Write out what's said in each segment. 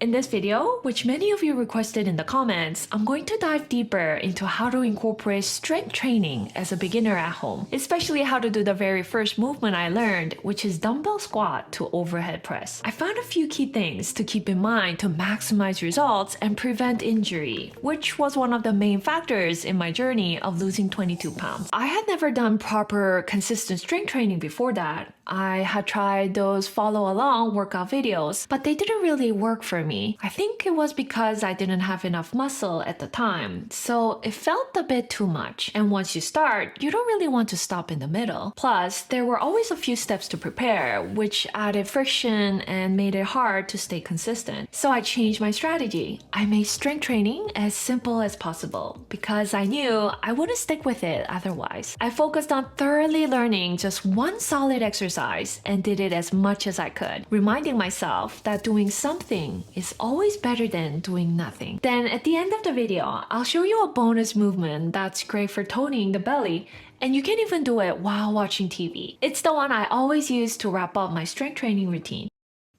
In this video, which many of you requested in the comments, I'm going to dive deeper into how to incorporate strength training as a beginner at home, especially how to do the very first movement I learned, which is dumbbell squat to overhead press. I found a few key things to keep in mind to maximize results and prevent injury, which was one of the main factors in my journey of losing 22 pounds. I had never done proper consistent strength training before that. I had tried those follow-along workout videos, but they didn't really work for me. I think it was because I didn't have enough muscle at the time, so it felt a bit too much. And once you start, you don't really want to stop in the middle. Plus, there were always a few steps to prepare, which added friction and made it hard to stay consistent. So I changed my strategy. I made strength training as simple as possible because I knew I wouldn't stick with it otherwise. I focused on thoroughly learning just one solid exercise and did it as much as I could, reminding myself that doing something is always better than doing nothing. Then at the end of the video, I'll show you a bonus movement that's great for toning the belly, and you can even do it while watching TV. It's the one I always use to wrap up my strength training routine.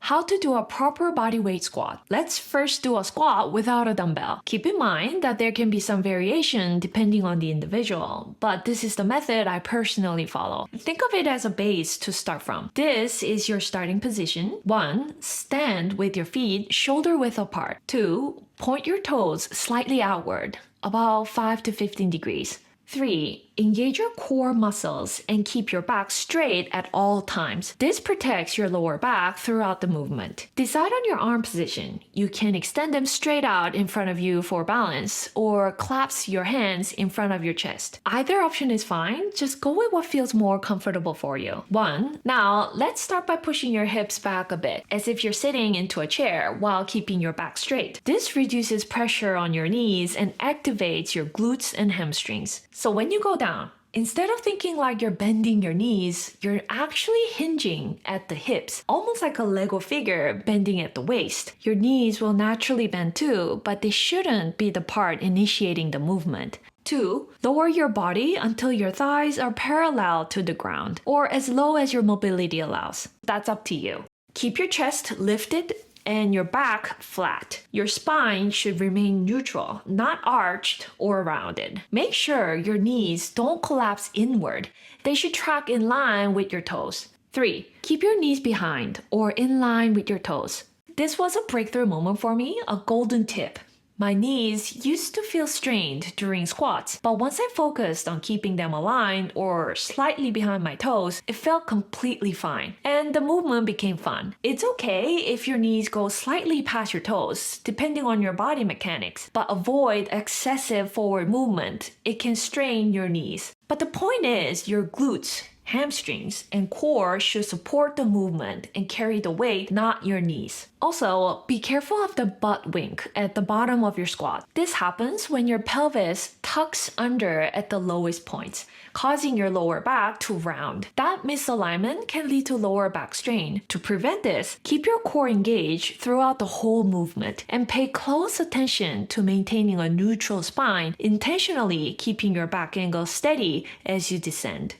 How to do a proper bodyweight squat. Let's first do a squat without a dumbbell. Keep in mind that there can be some variation depending on the individual, but this is the method I personally follow. Think of it as a base to start from. This is your starting position. 1. Stand with your feet shoulder width apart. 2. Point your toes slightly outward, about 5 to 15 degrees. 3. Engage your core muscles and keep your back straight at all times. This protects your lower back throughout the movement. Decide on your arm position. You can extend them straight out in front of you for balance or clasp your hands in front of your chest. Either option is fine, just go with what feels more comfortable for you. 1. Now, let's start by pushing your hips back a bit, as if you're sitting into a chair while keeping your back straight. This reduces pressure on your knees and activates your glutes and hamstrings. So when you go down, instead of thinking like you're bending your knees, you're actually hinging at the hips, almost like a Lego figure bending at the waist. Your knees will naturally bend too, but they shouldn't be the part initiating the movement. 2. Lower your body until your thighs are parallel to the ground, or as low as your mobility allows. That's up to you. Keep your chest lifted and your back flat. Your spine should remain neutral, not arched or rounded. Make sure your knees don't collapse inward. They should track in line with your toes. 3. Keep your knees behind or in line with your toes. This was a breakthrough moment for me, a golden tip. My knees used to feel strained during squats, but once I focused on keeping them aligned or slightly behind my toes, it felt completely fine, and the movement became fun. It's okay if your knees go slightly past your toes, depending on your body mechanics, but avoid excessive forward movement. It can strain your knees. But the point is, your glutes, hamstrings, and core should support the movement and carry the weight, not your knees. Also, be careful of the butt wink at the bottom of your squat. This happens when your pelvis tucks under at the lowest points, causing your lower back to round. That misalignment can lead to lower back strain. To prevent this, keep your core engaged throughout the whole movement and pay close attention to maintaining a neutral spine, intentionally keeping your back angle steady as you descend.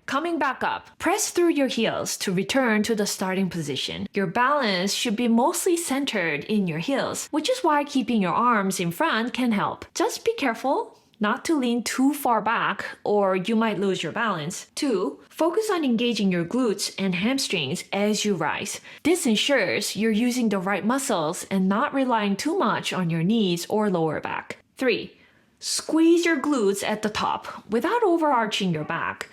Coming back up, press through your heels to return to the starting position. Your balance should be mostly centered in your heels, which is why keeping your arms in front can help. Just be careful not to lean too far back or you might lose your balance. 2. Focus on engaging your glutes and hamstrings as you rise. This ensures you're using the right muscles and not relying too much on your knees or lower back. 3. Squeeze your glutes at the top without overarching your back.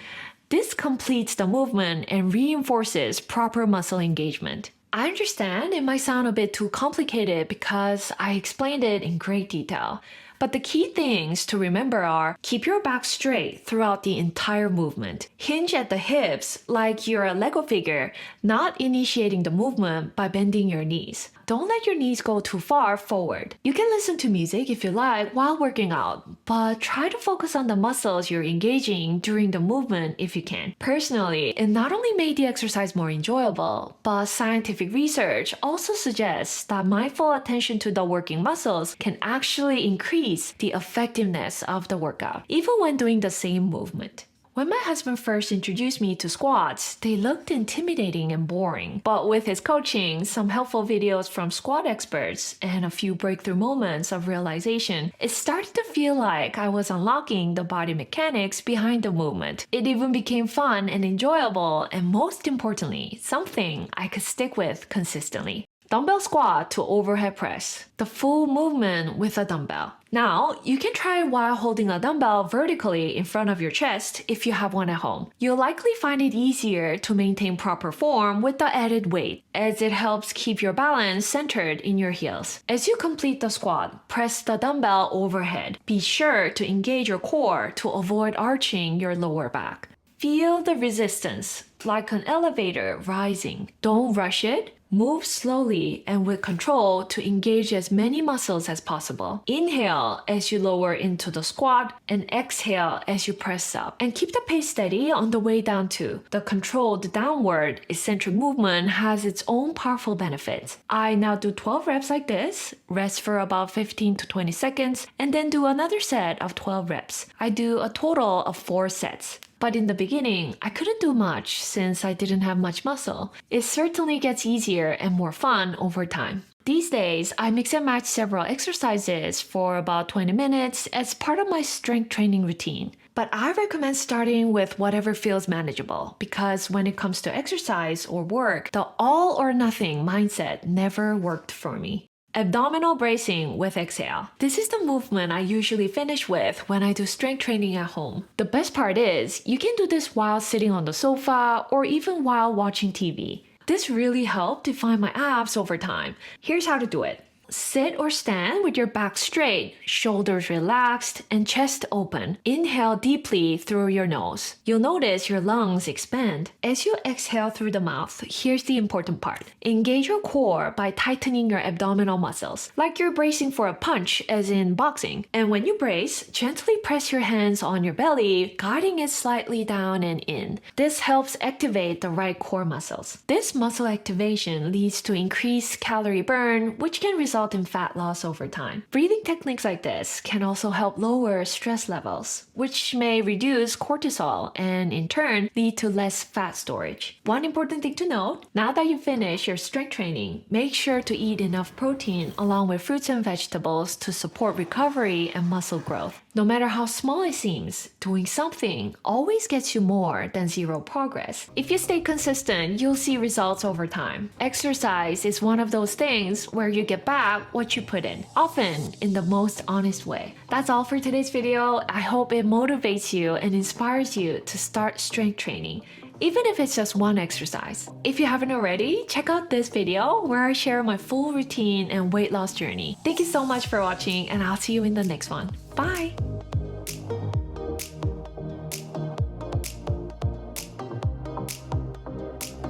This completes the movement and reinforces proper muscle engagement. I understand it might sound a bit too complicated because I explained it in great detail. But the key things to remember are: keep your back straight throughout the entire movement. Hinge at the hips like you're a Lego figure, not initiating the movement by bending your knees. Don't let your knees go too far forward. You can listen to music if you like while working out, but try to focus on the muscles you're engaging during the movement if you can. Personally, it not only made the exercise more enjoyable, but scientific research also suggests that mindful attention to the working muscles can actually increase the effectiveness of the workout, even when doing the same movement. When my husband first introduced me to squats, they looked intimidating and boring. But with his coaching, some helpful videos from squat experts, and a few breakthrough moments of realization, it started to feel like I was unlocking the body mechanics behind the movement. It even became fun and enjoyable, and most importantly, something I could stick with consistently. Dumbbell squat to overhead press, the full movement with a dumbbell. Now, you can try it while holding a dumbbell vertically in front of your chest if you have one at home. You'll likely find it easier to maintain proper form with the added weight, as it helps keep your balance centered in your heels. As you complete the squat, press the dumbbell overhead. Be sure to engage your core to avoid arching your lower back. Feel the resistance, like an elevator rising. Don't rush it. Move slowly and with control to engage as many muscles as possible. Inhale as you lower into the squat and exhale as you press up. And keep the pace steady on the way down too. The controlled downward eccentric movement has its own powerful benefits. I now do 12 reps like this, rest for about 15 to 20 seconds, and then do another set of 12 reps. I do a total of 4 sets. But in the beginning, I couldn't do much since I didn't have much muscle. It certainly gets easier and more fun over time. These days, I mix and match several exercises for about 20 minutes as part of my strength training routine. But I recommend starting with whatever feels manageable, because when it comes to exercise or work, the all or nothing mindset never worked for me. Abdominal bracing with exhale. This is the movement I usually finish with when I do strength training at home. The best part is, you can do this while sitting on the sofa or even while watching TV. This really helped define my abs over time. Here's how to do it. Sit or stand with your back straight, shoulders relaxed, and chest open. Inhale deeply through your nose. You'll notice your lungs expand. As you exhale through the mouth, here's the important part. Engage your core by tightening your abdominal muscles, like you're bracing for a punch, as in boxing. And when you brace, gently press your hands on your belly, guiding it slightly down and in. This helps activate the right core muscles. This muscle activation leads to increased calorie burn, which can result in fat loss over time. Breathing techniques like this can also help lower stress levels, which may reduce cortisol and in turn lead to less fat storage. One important thing to note, now that you finish your strength training, make sure to eat enough protein along with fruits and vegetables to support recovery and muscle growth. No matter how small it seems, doing something always gets you more than zero progress. If you stay consistent, you'll see results over time. Exercise is one of those things where you get back what you put in, often in the most honest way. That's all for today's video. I hope it motivates you and inspires you to start strength training, even if it's just one exercise. If you haven't already, check out this video where I share my full routine and weight loss journey. Thank you so much for watching, and I'll see you in the next one. Bye!